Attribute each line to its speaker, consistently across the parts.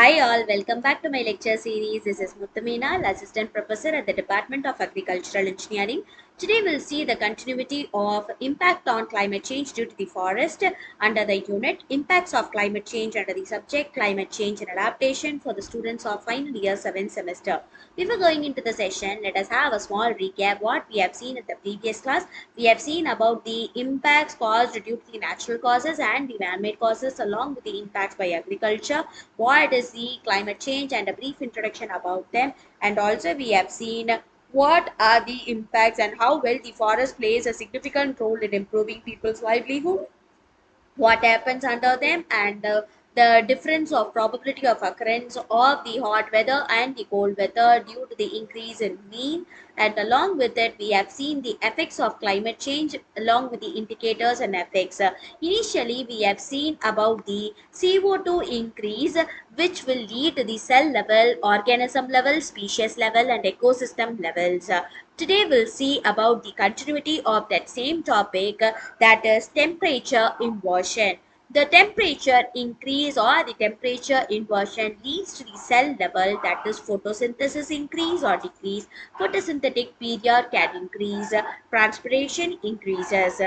Speaker 1: Hi all, welcome back to my lecture series. This is Muthuminal, Assistant Professor at the Department of Agricultural Engineering. Today we'll see the continuity of impact on climate change due to the forest under the unit Impacts of Climate Change under the subject Climate Change and Adaptation for the students of final year 7th semester. Before going into the session, let us have a small recap what we have seen in the previous class. We have seen about the impacts caused due to the natural causes and the man-made causes along with the impacts by agriculture, what is the climate change and a brief introduction about them, and also we have seen what are the impacts and how well the forest plays a significant role in improving people's livelihood, what happens under them, and the difference of probability of occurrence of the hot weather and the cold weather due to the increase in mean. And along with it we have seen the effects of climate change along with the indicators and effects. Initially we have seen about the CO2 increase, which will lead to the cell level, organism level, species level and ecosystem levels. Today we'll see about the continuity of that same topic, that is temperature inversion. The temperature increase or the temperature inversion leads to the cell level, that is photosynthesis increase or decrease, photosynthetic period can increase, transpiration increases,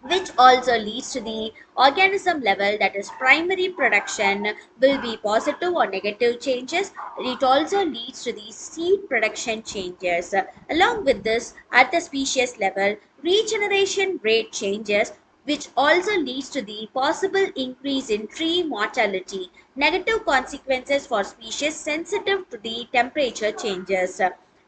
Speaker 1: which also leads to the organism level, that is primary production will be positive or negative changes. It also leads to the seed production changes. Along with this, at the species level, regeneration rate changes, which also leads to the possible increase in tree mortality, negative consequences for species sensitive to the temperature changes,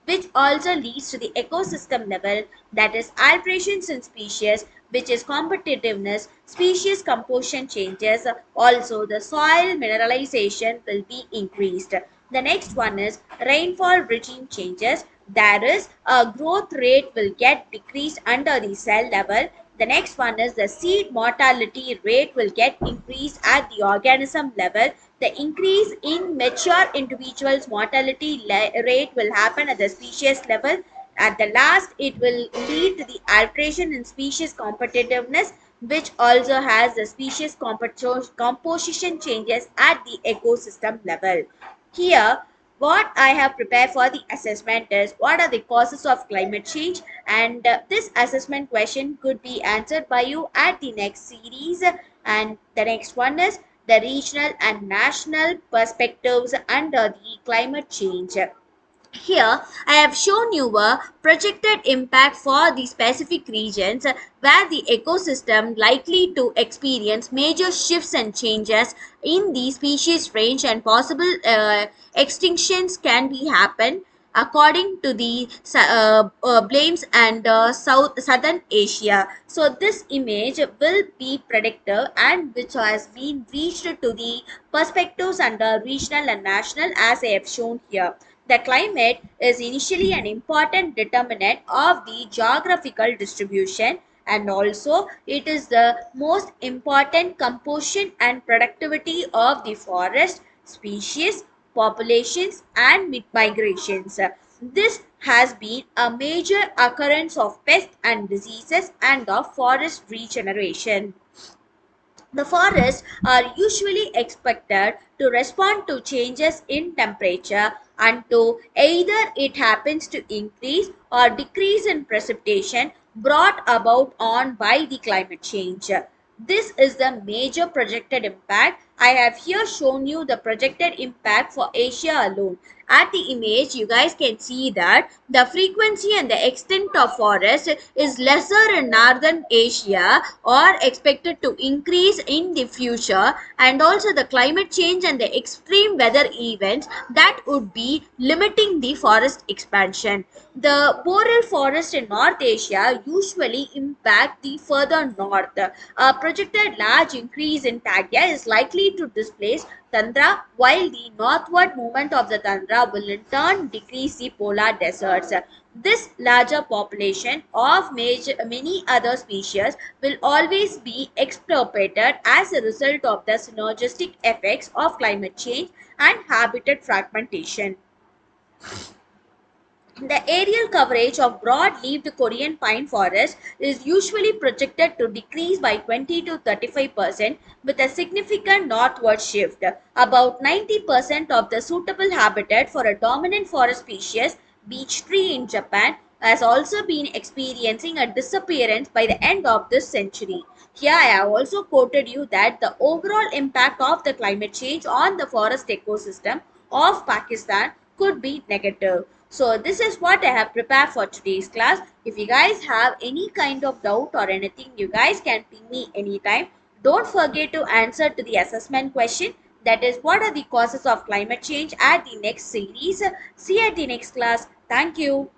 Speaker 1: which also leads to the ecosystem level, that is alterations in species, which is competitiveness, species composition changes, also the soil mineralization will be increased. The next one is rainfall regime changes, there is a growth rate will get decreased under the cell level. The next one is the seed mortality rate will get increased at the organism level. The increase in mature individuals mortality rate will happen at the species level. At the last, it will lead to the alteration in species competitiveness, which also has the species composition changes at the ecosystem level. Here, what I have prepared for the assessment is what are the causes of climate change, and this assessment question could be answered by you at the next series. And the next one is the regional and national perspectives under the climate change. Here, I have shown you a projected impact for the specific regions where the ecosystem likely to experience major shifts and changes in the species range, and possible extinctions can be happen according to the blames and southern Asia. So this image will be predictive and which has been reached to the perspectives under regional and national, as I have shown here. The climate is initially an important determinant of the geographical distribution, and also it is the most important composition and productivity of the forest, species, populations and migrations. This has been a major occurrence of pests and diseases and of forest regeneration. The forests are usually expected to respond to changes in temperature and to either it happens to increase or decrease in precipitation brought about on by the climate change. This is the major projected impact. I have here shown you the projected impact for Asia alone. At the image, you guys can see that the frequency and the extent of forest is lesser in northern Asia or expected to increase in the future, and also the climate change and the extreme weather events that would be limiting the forest expansion. The boreal forest in North Asia usually impact the further north. A projected large increase in taiga is likely to displace tundra, while the northward movement of the tundra will in turn decrease the polar deserts. This larger population of many other species will always be extirpated as a result of the synergistic effects of climate change and habitat fragmentation. The aerial coverage of broad-leaved Korean pine forest is usually projected to decrease by 20 to 35% with a significant northward shift. About 90% of the suitable habitat for a dominant forest species, beech tree in Japan, has also been experiencing a disappearance by the end of this century. Here I have also quoted you that the overall impact of the climate change on the forest ecosystem of Pakistan could be negative. So this is what I have prepared for today's class. If you guys have any kind of doubt or anything, you guys can ping me anytime. Don't forget to answer to the assessment question, that is what are the causes of climate change, at the next series. See you at the next class. Thank you.